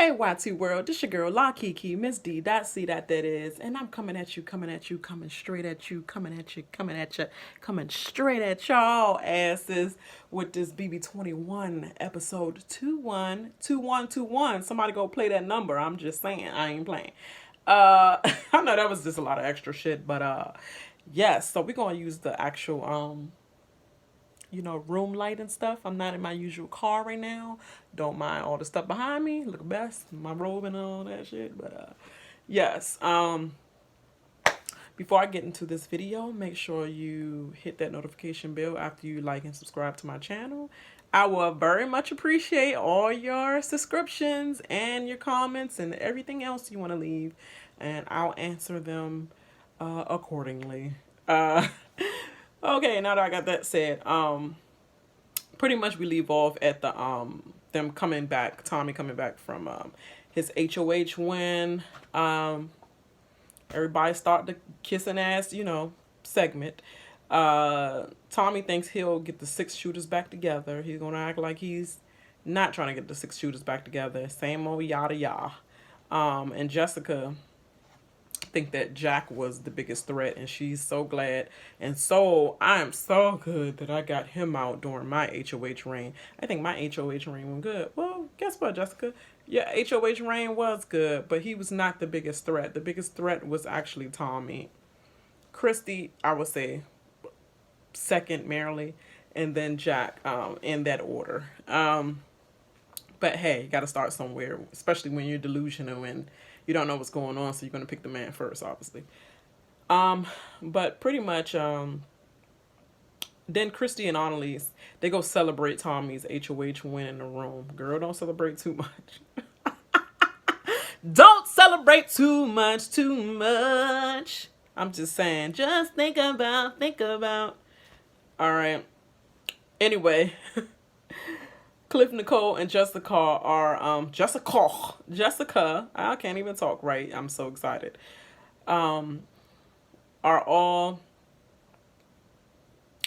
Hey YT World, this your girl La Kiki, Miss D. C. That is, and I'm coming at you, coming straight at you, coming straight at y'all asses with this BB21 episode 212121. Somebody go play that number. I'm just saying, I ain't playing. I know that was just a lot of extra shit, but yes. So we're gonna use the actual room light and stuff. I'm not in my usual car right now. Don't mind all the stuff behind me. Look best, my robe and all that shit. But yes. Before I get into this video, make sure you hit that notification bell after you like and subscribe to my channel. I will very much appreciate all your subscriptions and your comments and everything else you want to leave, and I'll answer them accordingly. Okay, now that I got that said, pretty much we leave off at the them coming back, Tommy coming back from his HOH win. Everybody start the kissing ass, segment. Tommy thinks he'll get the 6 shooters back together. He's gonna act like he's not trying to get the 6 shooters back together. Same old yada yada. And Jessica think that Jack was the biggest threat, and she's so glad, and so I am so good that I got him out during my HOH reign. I think my HOH reign was good. Well, guess what, Jessica? Yeah, HOH reign was good, but he was not the biggest threat. The biggest threat was actually Tommy. Christy, I would say, second merely, and then Jack, in that order. But hey, you got to start somewhere, especially when you're delusional and you don't know what's going on, so you're going to pick the man first, obviously. But pretty much, then Christy and Annalise, they go celebrate Tommy's HOH win in the room. Girl, don't celebrate too much. Don't celebrate too much. I'm just saying, just think about. All right. Anyway, Cliff, Nicole, and Jessica are Jessica. I can't even talk right. I'm so excited. Are all.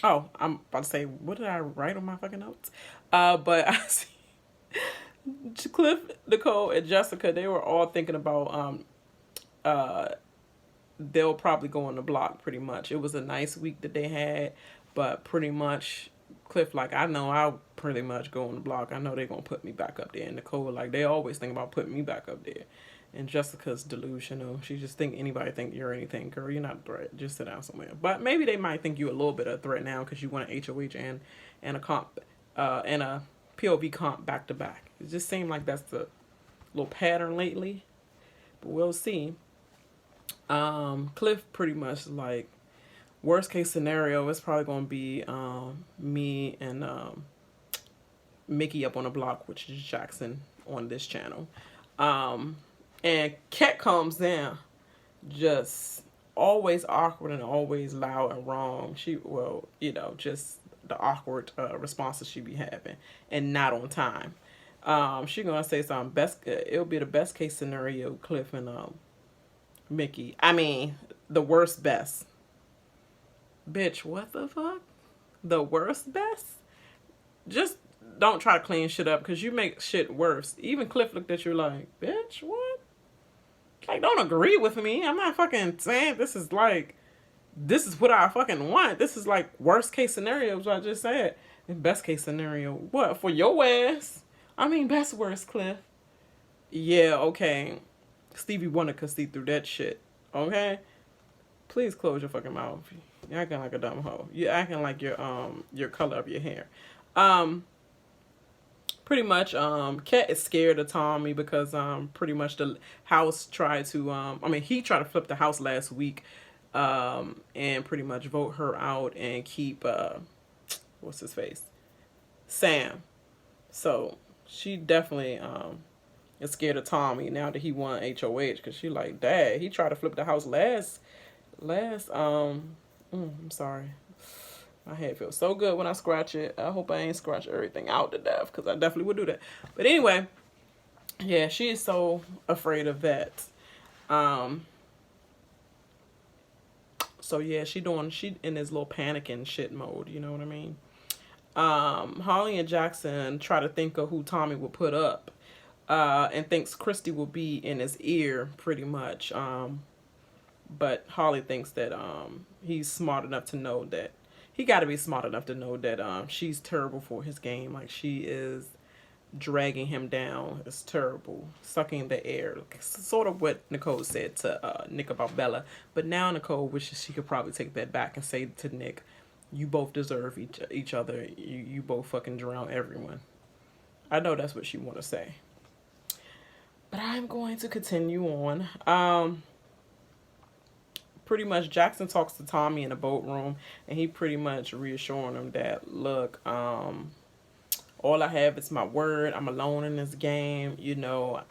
Oh, I'm about to say, what did I write on my fucking notes? But I see Cliff, Nicole, and Jessica. They were all thinking about they'll probably go on the block. Pretty much, it was a nice week that they had, but pretty much. Cliff, like, I know I'll pretty much go on the block. I know they're going to put me back up there. And Nicole, like, they always think about putting me back up there. And Jessica's delusional. She just think anybody think you're anything. Girl, you're not a threat. Just sit down somewhere. But maybe they might think you a little bit of a threat now because you want an HOH and a comp, and a POV comp back to back. It just seemed like that's the little pattern lately. But we'll see. Cliff pretty much, like, worst case scenario, it's probably going to be me and Mickey up on the block, which is Jackson on this channel. And Kat comes in just always awkward and always loud and wrong. She, well, just the awkward responses she be having and not on time. She going to say something it'll be the best case scenario, Cliff and Mickey. I mean, the worst best. Bitch, what the fuck? The worst best? Just don't try to clean shit up because you make shit worse. Even Cliff looked at you like, bitch, what? Like, don't agree with me. I'm not fucking saying this is what I fucking want. This is like worst case scenario, what I just said. And best case scenario, what? For your ass? I mean, best worst, Cliff. Yeah, okay. Stevie Wonder could see through that shit. Okay? Please close your fucking mouth. You're acting like a dumb hoe. You're acting like your color of your hair. Pretty much, Kat is scared of Tommy because pretty much the house tried to he tried to flip the house last week, and pretty much vote her out and keep what's his face? Sam. So she definitely is scared of Tommy now that he won HOH because she like, dad, he tried to flip the house last I'm sorry. My head feels so good when I scratch it. I hope I ain't scratch everything out to death because I definitely would do that. But anyway, yeah, she is so afraid of that. So yeah, she in this little panicking shit mode. You know what I mean? Holly and Jackson try to think of who Tommy would put up. and thinks Christy will be in his ear pretty much. But Holly thinks that he's smart enough to know that he got to be smart enough to know that she's terrible for his game. Like, she is dragging him down. It's terrible, sucking the air. Sort of what Nicole said to Nick about Bella. But now Nicole wishes she could probably take that back and say to Nick, "You both deserve each other. You both fucking drown everyone." I know that's what she want to say. But I'm going to continue on. Pretty much Jackson talks to Tommy in the boat room, and he pretty much reassuring him that, look, all I have is my word. I'm alone in this game. You know,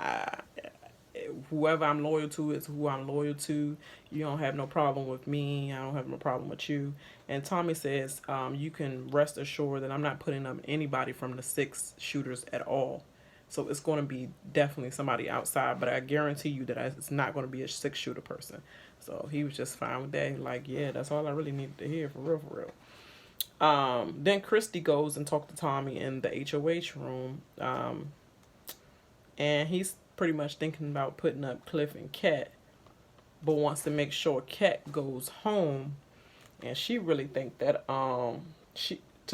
whoever I'm loyal to is who I'm loyal to. You don't have no problem with me. I don't have no problem with you. And Tommy says, you can rest assured that I'm not putting up anybody from the 6 shooters at all. So it's going to be definitely somebody outside, but I guarantee you that it's not going to be a 6-shooter person. So he was just fine with that. Like, yeah, that's all I really needed to hear, for real, for real. Then Christy goes and talks to Tommy in the HOH room. And he's pretty much thinking about putting up Cliff and Kat, but wants to make sure Kat goes home. And she really think that, to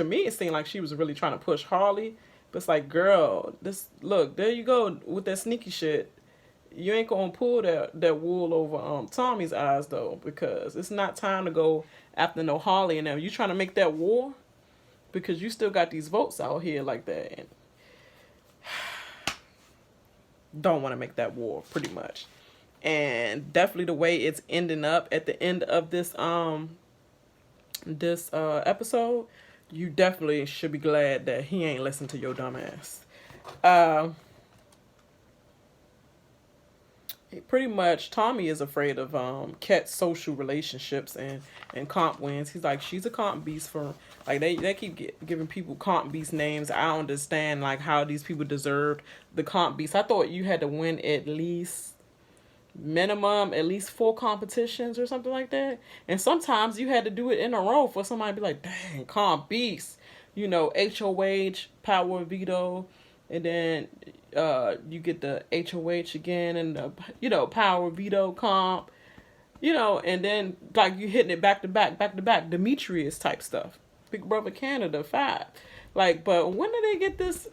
me, it seemed like she was really trying to push Harley. But it's like, girl, look, there you go with that sneaky shit. You ain't gonna pull that wool over Tommy's eyes, though, because it's not time to go after no Harley and them. You trying to make that war because you still got these votes out here like that, and don't want to make that war, pretty much. And definitely the way it's ending up at the end of this episode, you definitely should be glad that he ain't listened to your dumb ass. Pretty much Tommy is afraid of Kat's social relationships and comp wins. He's like, she's a comp beast. For like, they keep giving people comp beast names. I don't understand like how these people deserved the comp beast. I thought you had to win at least 4 competitions or something like that, and sometimes you had to do it in a row for somebody to be like, dang, comp beast. You know, HOH, power veto, and then you get the HOH again, and the power veto comp, and then like you hitting it back to back, Demetrius type stuff, Big Brother Canada 5, like. But when did they get this?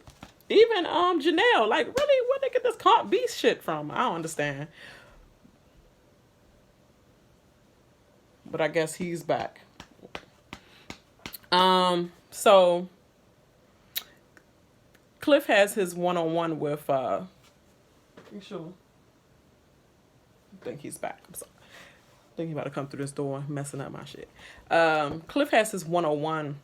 Even Janelle, like, really, where they get this comp beast shit from? I don't understand. But I guess he's back. So Cliff has his one-on-one with you sure? I think he's back. I'm sorry. I think he's about to come through this door messing up my shit. Cliff has his one-on-one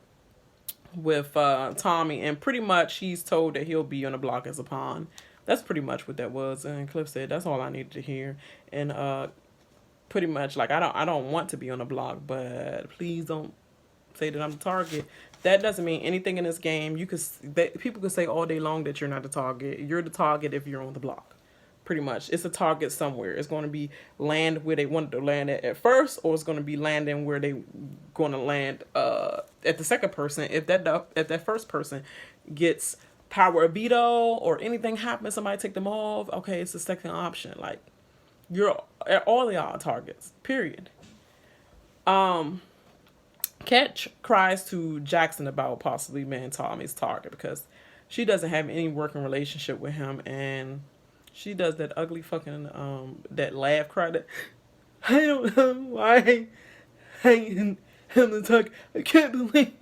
with Tommy, and pretty much he's told that he'll be on the block as a pawn. That's pretty much what that was. And Cliff said, that's all I needed to hear. And pretty much like, I don't want to be on the block, but please don't say that I'm the target. That doesn't mean anything in this game. People could say all day long that you're not the target. You're the target if you're on the block. Pretty much, it's a target somewhere. It's going to be land where they wanted to land at first, or it's going to be landing where they going to land at the second person. If that first person gets power of veto or anything happens, somebody take them off. Okay, it's the second option. Like, you're all y'all targets. Period. Kat cries to Jackson about possibly being Tommy's target because she doesn't have any working relationship with him, and she does that ugly fucking that laugh cry that I don't know why I am the target. I can't believe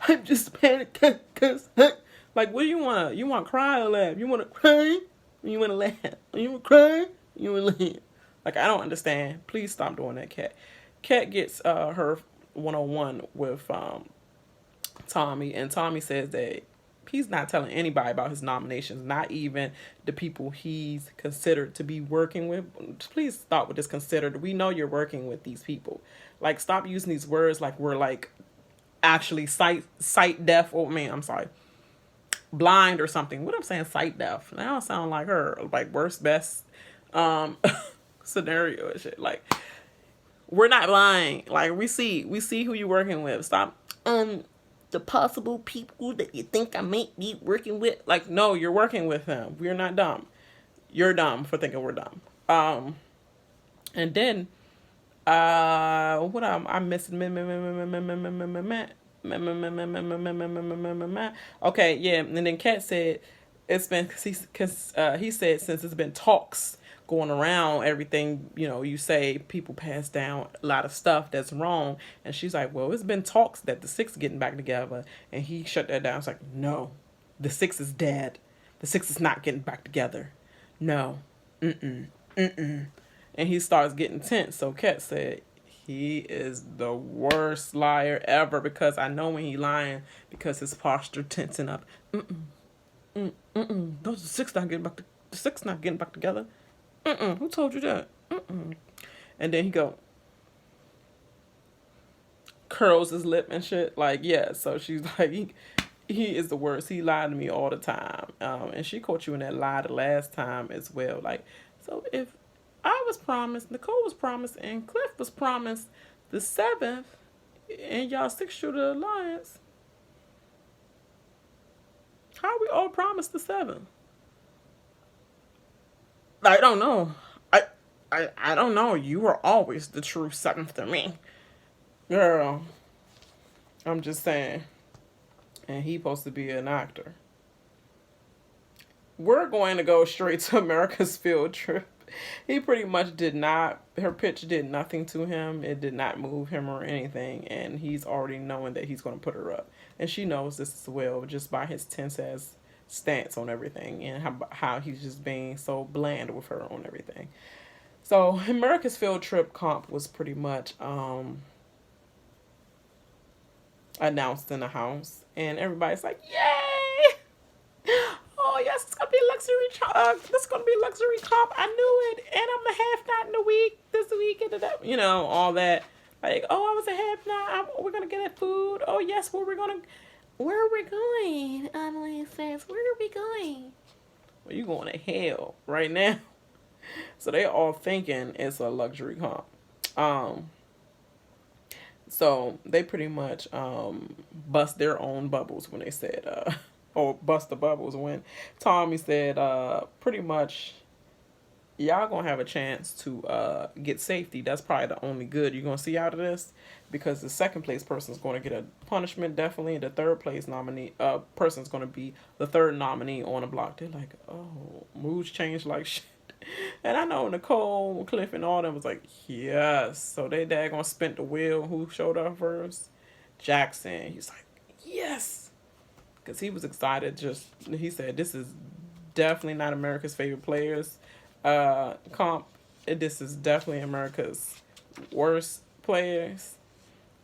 I'm just panicked because like, what do you want? You want to cry or laugh? You want to cry? You want to laugh? You want to cry? You want to laugh? Like, I don't understand. Please stop doing that, Kat. Kat gets her one-on-one with Tommy, and Tommy says that he's not telling anybody about his nominations, not even the people he's considered to be working with. Please stop with this considered. We know you're working with these people. Like, stop using these words like we're like actually sight deaf, or I'm sorry, blind or something. What I'm saying, sight deaf. That don't sound like her. Like, worst best scenario and shit. Like, we're not lying. Like, we see who you're working with. Stop. The possible people that you think I might be working with. Like, no, you're working with them. We're not dumb. You're dumb for thinking we're dumb. And then what I'm missing. Okay, yeah. And then Kat said it's been because he said since it's been talks going around everything, you say people pass down a lot of stuff that's wrong, and she's like, well, it's been talks that the six getting back together, and he shut that down. It's like, no, the six is dead. The six is not getting back together. No. And he starts getting tense. So Kat said, he is the worst liar ever, because I know when he lying because his posture tensing up. Those are six not getting back. The six not getting back together. Who told you that? And then he go curls his lip and shit. Like, yeah. So she's like, he is the worst. He lied to me all the time. And she caught you in that lie the last time as well. Like, so if I was promised, Nicole was promised, and Cliff was promised the 7th, and y'all 6-shooter alliance, how are we all promised the 7th? I don't know. I don't know. You were always the true 7th to me. Girl, I'm just saying. And he's supposed to be an actor. We're going to go straight to America's field trip. He pretty much her pitch did nothing to him. It did not move him or anything. And he's already knowing that he's going to put her up. And she knows this as well, just by his tense ass stance on everything, and how he's just being so bland with her on everything. So America's field trip comp was pretty much announced in the house, and everybody's like, yay! Oh yes, it's gonna be a luxury. This is gonna be a luxury comp. I knew it, and I'm a half night in the week this week, and all that. Like, oh, I was a half night. We're gonna get that food. Oh yes, where are we going? Emily says, where are we going? Well, you going to hell right now. So they all thinking it's a luxury comp. So they pretty much bust their own bubbles when they said, or bust the bubbles when Tommy said, pretty much, y'all gonna have a chance to get safety. That's probably the only good you're gonna see out of this, because the second place person is going to get a punishment, definitely, and the third place nominee person is going to be the third nominee on the block. They're like, oh, moods change like shit. And I know Nicole, Cliff, and all them was like, yes. So they daggone spent the wheel. Who showed up first? Jackson. He's like, yes, because he was excited. He said, this is definitely not America's favorite players comp. This is definitely America's worst players.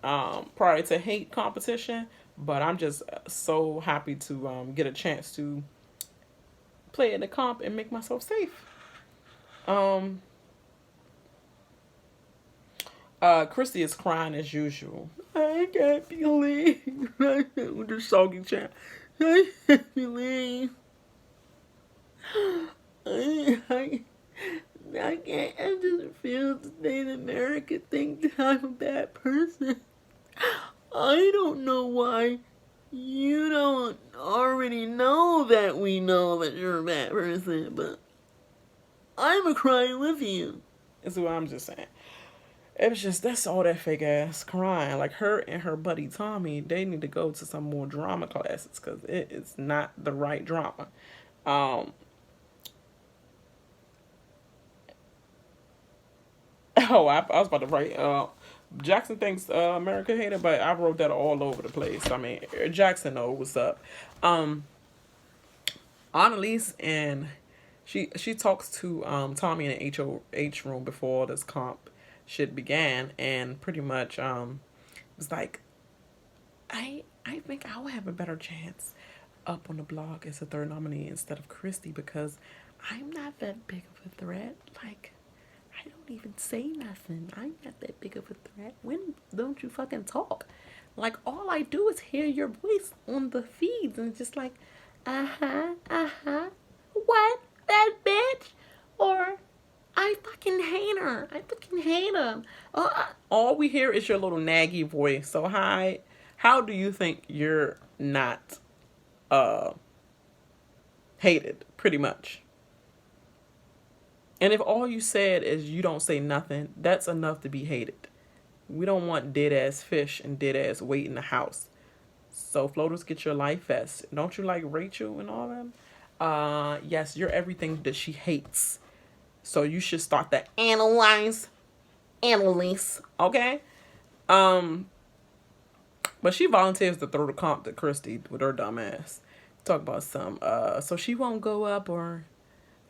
Prior to hate competition, but I'm just so happy to get a chance to play in the comp and make myself safe. Christy is crying as usual. I can't believe with the soggy chat. I can't believe. I can't. I just feel today in America think that I'm a bad person. I don't know why you don't already know that we know that you're a bad person, but I'm a crying with you. That's what I'm just saying. It was just, that's all that fake ass crying. Like, her and her buddy Tommy, they need to go to some more drama classes, because it is not the right drama. Oh, I was about to write, Jackson thinks America hated, but I wrote that all over the place. I mean, Jackson knows what's up. Annalise, and she talks to Tommy in the HOH room before this comp shit began, and pretty much was like, I think I'll have a better chance up on the block as a third nominee instead of Christy, because I'm not that big of a threat. Like, I don't even say nothing. I'm not that big of a threat. When don't you fucking talk? Like, all I do is hear your voice on the feeds, and it's just like, what? That bitch? Or, I fucking hate her. I fucking hate him. All we hear is your little naggy voice. So, how do you think you're not hated, pretty much? And if all you said is you don't say nothing, that's enough to be hated. We don't want dead ass fish and dead ass weight in the house. So floaters, get your life vest. Don't you like Rachel and all them? Yes, you're everything that she hates. So you should start to analyze, okay? Um, but she volunteers to throw the comp to Christy with her dumb ass. Talk about some. So she won't go up, or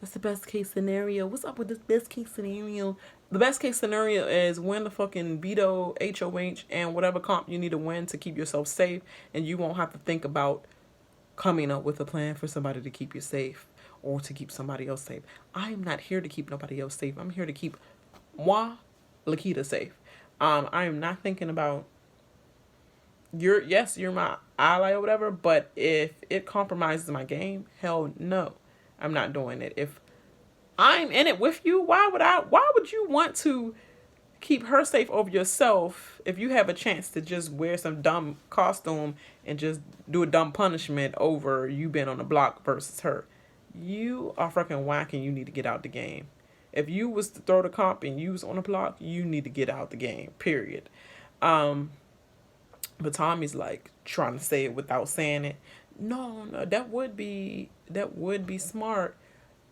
that's the best case scenario. What's up with this best case scenario? The best case scenario is win the fucking veto, HOH, and whatever comp you need to win to keep yourself safe, and you won't have to think about coming up with a plan for somebody to keep you safe or to keep somebody else safe. I am not here to keep nobody else safe. I'm here to keep moi, Lakita, safe. I am not thinking about you're my ally or whatever, but if it compromises my game, hell no. I'm not doing it. If I'm in it with you, why would you want to keep her safe over yourself if you have a chance to just wear some dumb costume and just do a dumb punishment over you being on the block versus her? You are fucking whack and you need to get out the game. If you was to throw the comp and you was on the block, you need to get out the game, period. But Tommy's like trying to say it without saying it. No, that would be smart.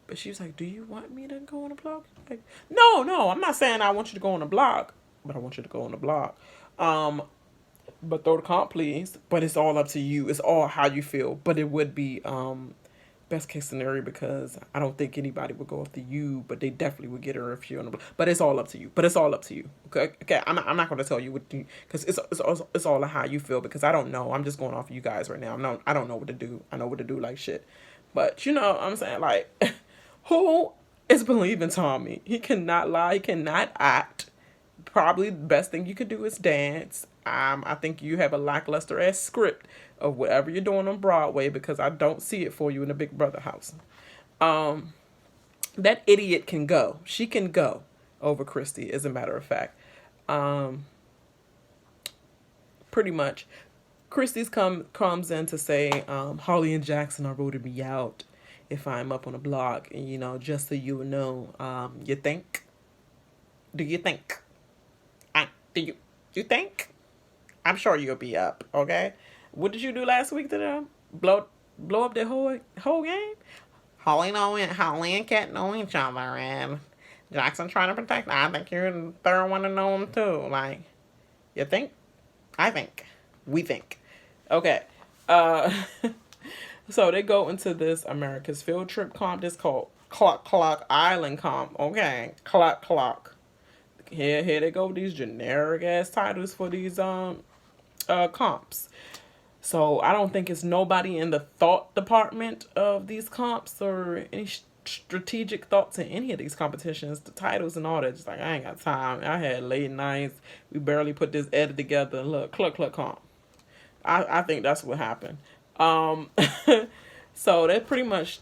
But she was like, "Do you want me to go on the block?" Like, no, I'm not saying I want you to go on the block, but I want you to go on the block. But throw the comp, please. But it's all up to you. It's all how you feel. But it would be best case scenario, because I don't think anybody would go after you, but they definitely would get her if you're on the block. But it's all up to you. Okay. I'm not going to tell you what to do, because it's all how you feel, because I don't know. I'm just going off of you guys right now. I don't know what to do. I know what to do like shit. But you know what I'm saying, like, who is believing Tommy? He cannot lie. He cannot act. Probably the best thing you could do is dance. I think you have a lackluster ass script of whatever you're doing on Broadway, because I don't see it for you in the Big Brother house. That idiot can go. She can go over Christy, as a matter of fact. Pretty much. Christy's comes in to say, Holly and Jackson are voting me out if I'm up on the block. And, you know, just so you know, you think? Do you think? You think? I'm sure you'll be up, okay? What did you do last week to them? Blow up the whole game? Holly and Kat know each other, and Jackson trying to protect them. I think you're the third one to know them too. Like, you think? I think. We think. Okay. So they go into this America's Field Trip comp. This called Clock Island comp. Okay. Clock. Here they go with these generic ass titles for these comps. So I don't think it's nobody in the thought department of these comps or any strategic thoughts in any of these competitions. The titles and all that, just like, I ain't got time. I had late nights. We barely put this edit together. Look, cluck comp. I think that's what happened. So they pretty much,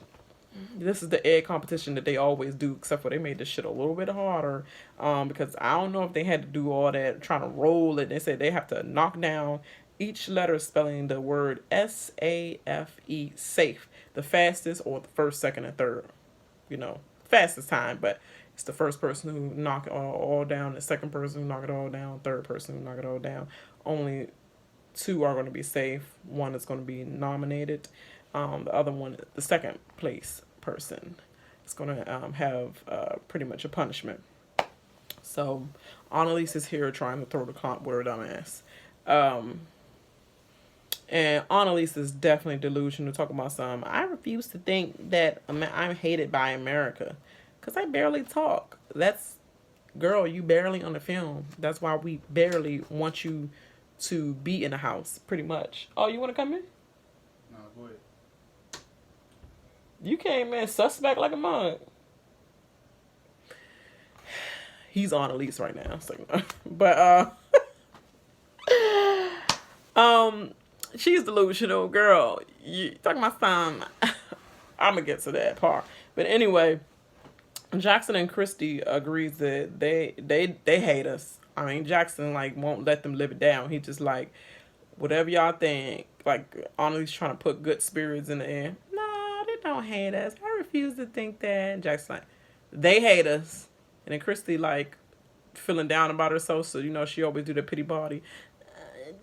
this is the egg competition that they always do, except for they made this shit a little bit harder, because I don't know if they had to do all that trying to roll it. They said they have to knock down each letter spelling the word SAFE, safe, the fastest, or the first, second, and third, you know, fastest time. But it's the first person who knock it all down, the second person who knock it all down, third person who knock it all down. Only 2 are going to be safe. 1 is going to be nominated. The other one, the second place person, is going to have pretty much a punishment. So Annalise is here trying to throw the comp with her dumbass. And Annalise is definitely delusional, talking about something. I refuse to think that I'm hated by America, because I barely talk. Girl, you barely on the film. That's why we barely want you to be in the house, pretty much. Oh, you want to come in? No, go ahead. You came in suspect like a mug. He's on Elise right now, so but she's delusional, girl. You talking about some? I'm gonna get to that part, but anyway, Jackson and Christy agrees that they hate us. I mean, Jackson like won't let them live it down. He just like, whatever y'all think. Like, Annalise trying to put good spirits in the air. No, they don't hate us. I refuse to think that. And Jackson like, They hate us. And then Christy, like, feeling down about herself, so, you know, she always do the pity party.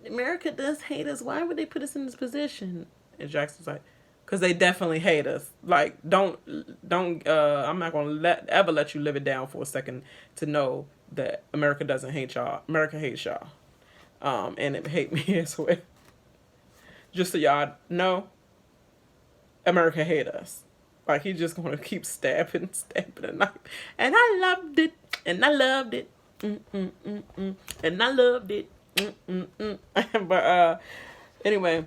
America does hate us. Why would they put us in this position? And Jackson's like, because they definitely hate us. Like, don't. I'm not gonna ever let you live it down for a second to know that America doesn't hate y'all. America hates y'all. And it hate me as well. Just so y'all know, America hate us. Like, he's just gonna keep stabbing a knife. And I loved it. And I loved it. And I loved it. But anyway,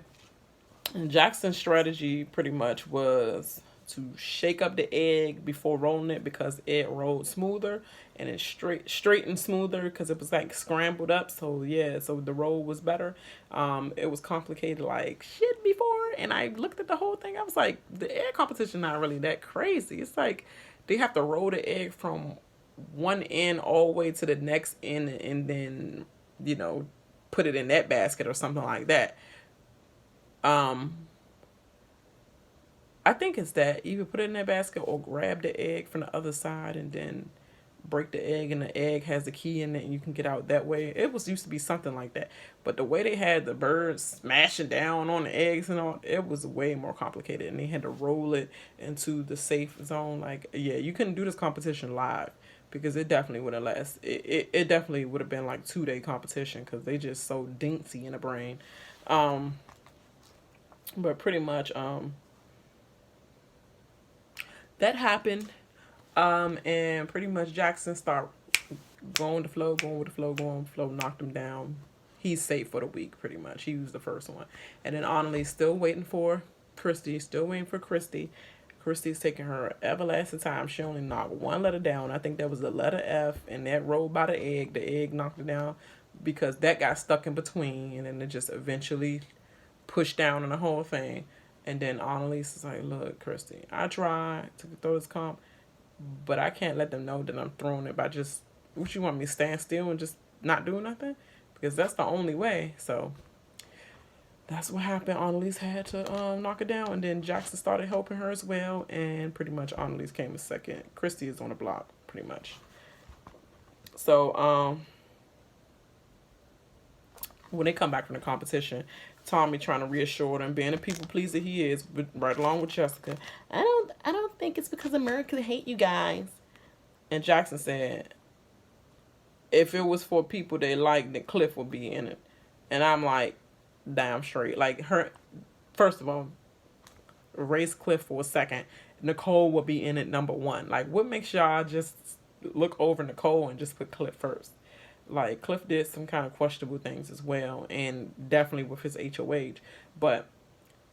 Jackson's strategy pretty much was to shake up the egg before rolling it, because it rolled smoother and it straight and smoother because it was like scrambled up. So yeah, so the roll was better. It was complicated like shit before, and I looked at the whole thing. I was like, the egg competition not really that crazy. It's like they have to roll the egg from one end all the way to the next end, and then, you know, put it in that basket or something like that. I think it's that either put it in that basket or grab the egg from the other side and then break the egg, and the egg has the key in it and you can get out that way. It was used to be something like that. But the way they had the birds smashing down on the eggs and all, it was way more complicated, and they had to roll it into the safe zone. Like, yeah, you couldn't do this competition live because it definitely would have lasted. It definitely would have been like 2-day competition because they just so dinksy in the brain. But pretty much that happened. And pretty much Jackson started going with the flow, knocked him down. He's safe for the week, pretty much. He was the first one. And then Annalise still waiting for Christy. Christy's taking her everlasting time. She only knocked one letter down. I think that was the letter F, and that rolled by the egg. The egg knocked it down because that got stuck in between, and then it just eventually pushed down on the whole thing. And then Annalise is like, look, Christy, I tried to throw this comp, but I can't let them know that I'm throwing it by just, what you want me to stand still and just not do nothing? Because that's the only way. So that's what happened. Annalise had to knock it down, and then Jackson started helping her as well, and pretty much Annalise came a second. Christy is on the block, pretty much. So when they come back from the competition, Tommy trying to reassure them, being a people pleaser he is, right along with Jessica. I don't think it's because America hate you guys. And Jackson said, if it was for people they like, then Cliff would be in it. And I'm like, damn straight. Like, her, first of all, erase Cliff for a second. Nicole would be in it number one. Like, what makes y'all just look over Nicole and just put Cliff first? Like, Cliff did some kind of questionable things as well, and definitely with his HOH. But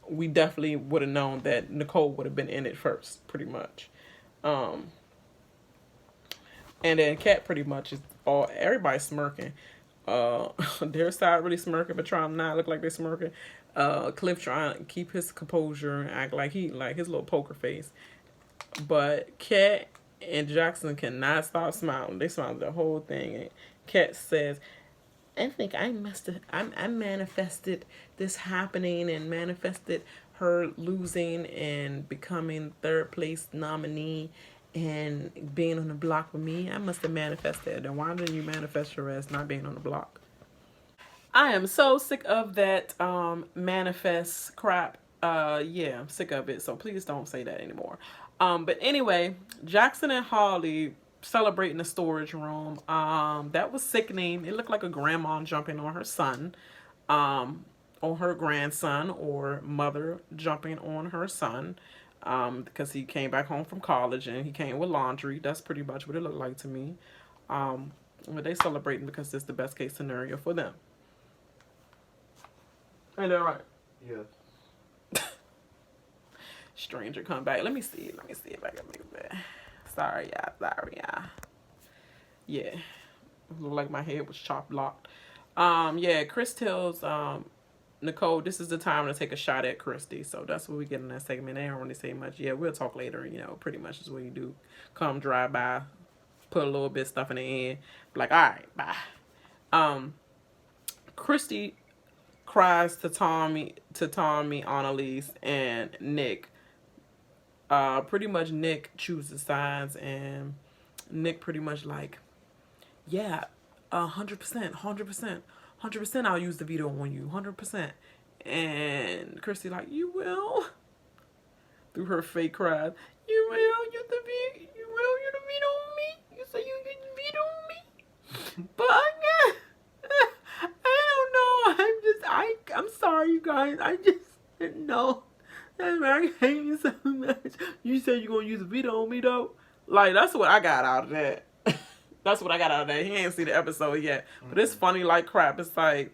we definitely would have known that Nicole would have been in it first, pretty much. And then Kat pretty much is all, everybody smirking. Their side really smirking, but trying to not look like they're smirking. Cliff trying to keep his composure and act like he, like his little poker face. But Kat and Jackson cannot stop smiling. They smiled the whole thing. And Kat says, I think I manifested this happening and manifested her losing and becoming third place nominee and being on the block with me. I must have manifested. Then why didn't you manifest your ass not being on the block? I am so sick of that manifest crap. Yeah, I'm sick of it. So please don't say that anymore. But anyway, Jackson and Holly celebrating the storage room. That was sickening. It looked like a grandma jumping on her son, on her grandson, or mother jumping on her son, because he came back home from college and he came with laundry. That's pretty much what it looked like to me. But they celebrating because it's the best case scenario for them. Ain't that right? Yes. Stranger come back. Let me see if I can make that. Sorry, y'all. Yeah. Looked like my head was chopped locked. Yeah, Chris tells Nicole this is the time to take a shot at Christy. So that's what we get in that segment. They don't really say much. Yeah, we'll talk later, you know, pretty much is what you do. Come drive by, put a little bit of stuff in the end, be like, all right, bye. Christy cries to Tommy, Annalise, and Nick Pretty much Nick chooses sides, and Nick pretty much like, yeah, 100%, 100%, 100%. I'll use the veto on you, 100%. And Christy like, you will, through her fake cries, you will, you will, you the veto on me. You say you get the veto on me, but I don't know. I'm sorry, you guys. I just didn't know. I hate you so much. You said you're gonna use a veto on me though. Like, that's what I got out of that. That's what I got out of that. He ain't seen the episode yet, but it's funny like crap. It's like,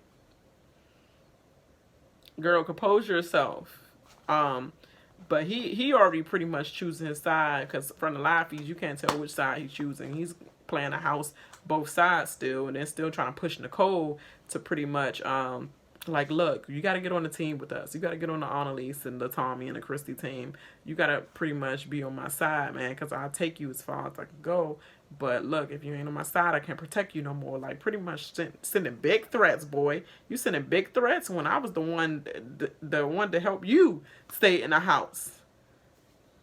girl, compose yourself. But he already pretty much choosing his side, because from the live feeds you can't tell which side he's choosing. He's playing a house both sides still, and then still trying to push Nicole to pretty much like, look, you got to get on the team with us. You got to get on the Annalise and the Tommy and the Christy team. You got to pretty much be on my side, man, because I'll take you as far as I can go. But look, if you ain't on my side, I can't protect you no more. Like, pretty much sending big threats, boy. You sending big threats when I was the one to help you stay in the house.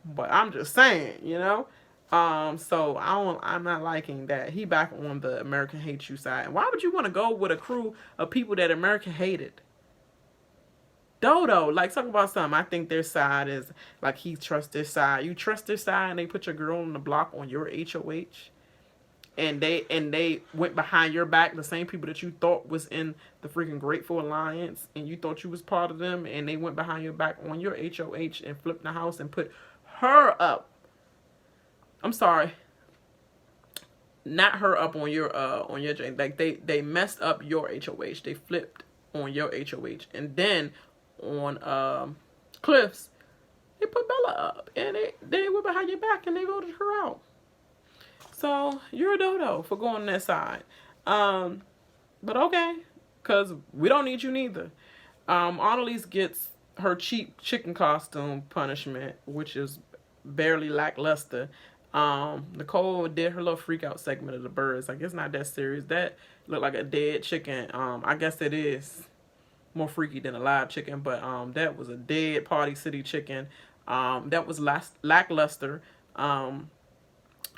But I'm just saying, you know. So I'm not liking that. He back on the American hates you side. And why would you want to go with a crew of people that America hated? Dodo, like, talk about something. I think their side is like, he trusts their side. You trust their side, and they put your girl on the block on your HOH, and they went behind your back. The same people that you thought was in the freaking Grateful Alliance, and you thought you was part of them, and they went behind your back on your HOH and flipped the house and put her up. I'm sorry, not her up on your joint. Like, they messed up your HOH. They flipped on your HOH, and then on Cliff's, they put Bella up, and they went behind your back and they voted her out. So you're a dodo for going on that side. But okay, because we don't need you neither. Annalise gets her cheap chicken costume punishment, which is barely lackluster. Nicole did her little freak out segment of the birds. Like, it's not that serious. That looked like a dead chicken. I guess it is more freaky than a live chicken, but that was a dead Party City chicken. That was lackluster.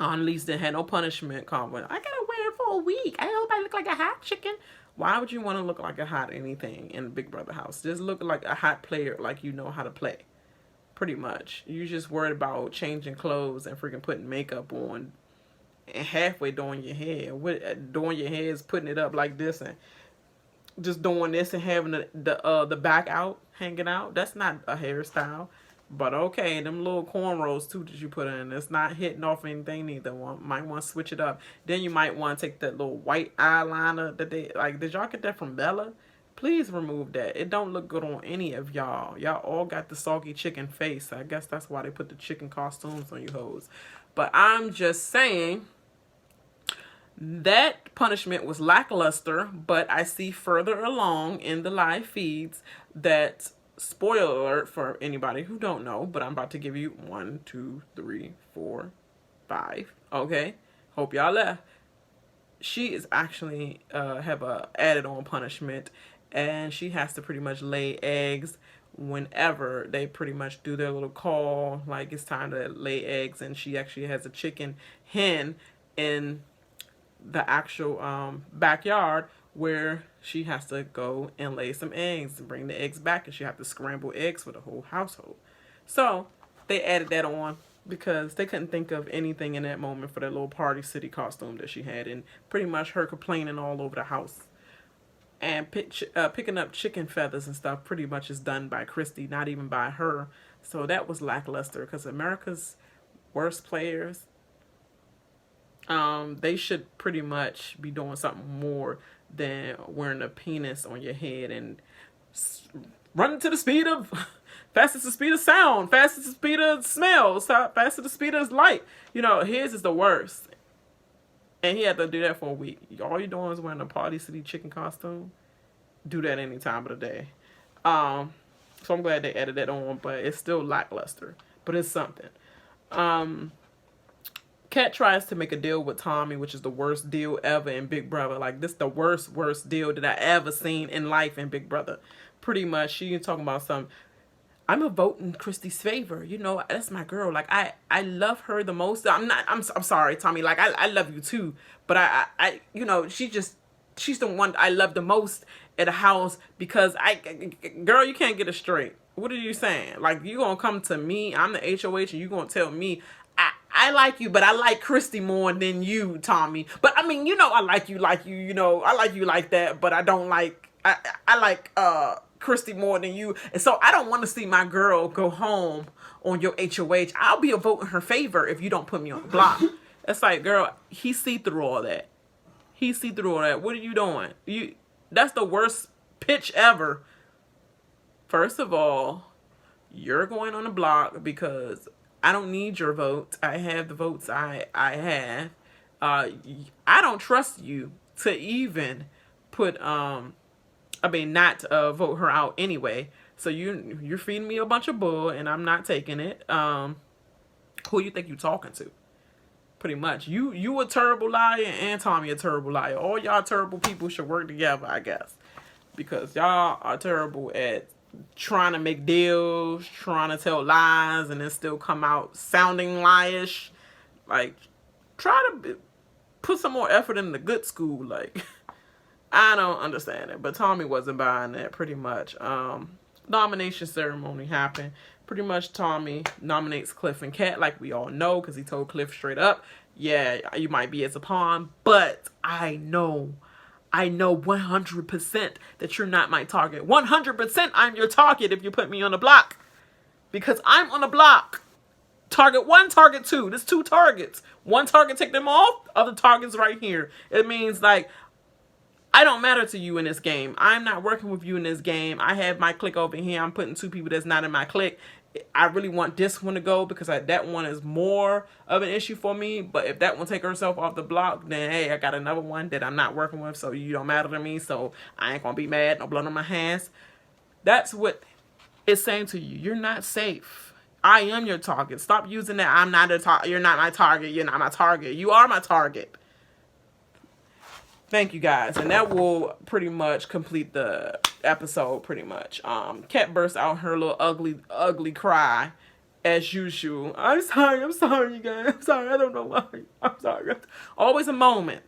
Annalise didn't have no punishment. Went, I gotta wear it for a week. I hope I look like a hot chicken. Why would you want to look like a hot anything in Big Brother house? Just look like a hot player, like you know how to play. Pretty much. You just worried about changing clothes and freaking putting makeup on and halfway doing your hair. Doing your hair is putting it up like this and just doing this and having the back out, hanging out. That's not a hairstyle. But okay, them little cornrows too that you put in, it's not hitting off anything neither. Might want to switch it up. Then you might want to take that little white eyeliner that they, like, did y'all get that from Bella? Please remove that. It don't look good on any of y'all. Y'all all got the soggy chicken face. I guess that's why they put the chicken costumes on you hoes. But I'm just saying, that punishment was lackluster, but I see further along in the live feeds that, spoiler alert for anybody who don't know, but I'm about to give you 1, 2, 3, 4, 5. Okay? Hope y'all left. She is actually have a added on punishment, and she has to pretty much lay eggs whenever they pretty much do their little call, like it's time to lay eggs, and she actually has a chicken hen in the actual backyard where she has to go and lay some eggs and bring the eggs back, and she have to scramble eggs for the whole household. So they added that on because they couldn't think of anything in that moment for that little Party City costume that she had, and pretty much her complaining all over the house and picking up chicken feathers and stuff pretty much is done by Christy, not even by her. So that was lackluster, because America's worst players, they should pretty much be doing something more than wearing a penis on your head and running to the speed of, fast as the speed of sound, fast as the speed of smell, fast as the speed of light. You know, his is the worst. And he had to do that for a week. All you're doing is wearing a Party City chicken costume. Do that any time of the day. So I'm glad they added that on, but it's still lackluster. But it's something. Kat tries to make a deal with Tommy, which is the worst deal ever in Big Brother. Like, this is the worst deal that I ever seen in life in Big Brother. Pretty much, she talking about something. I'm a vote in Christy's favor. You know, that's my girl. Like I love her the most. I'm sorry, Tommy. Like I love you too, but you know, she's the one I love the most at the house because girl, you can't get it straight. What are you saying? Like you gonna come to me? I'm the HOH, and you gonna tell me I like you, but I like Christy more than you, Tommy. But I mean, you know, I like you, you know, I like you like that, but I don't like, I like, Christy more than you. And so I don't want to see my girl go home on your HOH. I'll be a vote in her favor if you don't put me on the block. It's like, girl, he see through all that. He see through all that. What are you doing? That's the worst pitch ever. First of all, you're going on the block because I don't need your vote. I have the votes I have. I don't trust you to even put not vote her out anyway. So you're feeding me a bunch of bull and I'm not taking it. Who you think you talking to? Pretty much. You a terrible liar and Tommy a terrible liar. All y'all terrible people should work together, I guess. Because y'all are terrible at trying to make deals, trying to tell lies, and then still come out sounding liarish. Like, try to put some more effort in the good school. Like, I don't understand it. But Tommy wasn't buying that, pretty much. Nomination ceremony happened. Pretty much Tommy nominates Cliff and Kat, like we all know, because he told Cliff straight up, yeah, you might be as a pawn, but I know 100% that you're not my target. 100% I'm your target if you put me on the block. Because I'm on the block. Target 1, target 2. There's 2 targets. One target, take them off. Other target's right here. It means, like, I don't matter to you in this game. I'm not working with you in this game. I have my clique over here. I'm putting 2 people that's not in my clique. I really want this one to go because that one is more of an issue for me. But if that one take herself off the block, then hey, I got another one that I'm not working with, so you don't matter to me. So I ain't gonna be mad. No blood on my hands. That's what it's saying to you. You're not safe. I am your target. Stop using that. I'm not a target. You're not my target. You're not my target. You are my target. Thank you guys, and that will pretty much complete the episode. Pretty much, Kat burst out her little ugly cry, as usual. I'm sorry, you guys. I'm sorry. I don't know why. I'm sorry. Always a moment.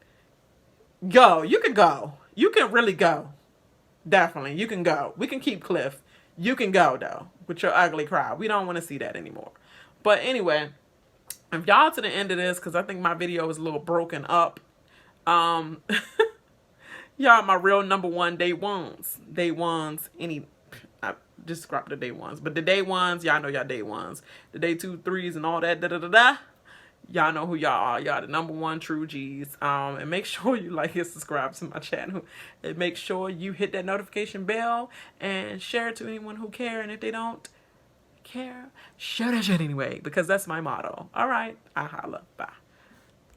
Go. You can go. You can really go. Definitely, you can go. We can keep Cliff. You can go though with your ugly cry. We don't want to see that anymore. But anyway, if y'all to the end of this, because I think my video is a little broken up. Y'all my real number 1 day ones. Day ones, I just scrapped the day ones. But the day ones, y'all know y'all day ones. The day 2, 3s and all that, y'all know who y'all are. Y'all the number 1 true G's. And make sure you like and subscribe to my channel. And make sure you hit that notification bell and share it to anyone who care. And if they don't care, share that shit anyway. Because that's my motto. Alright, I holla. Bye.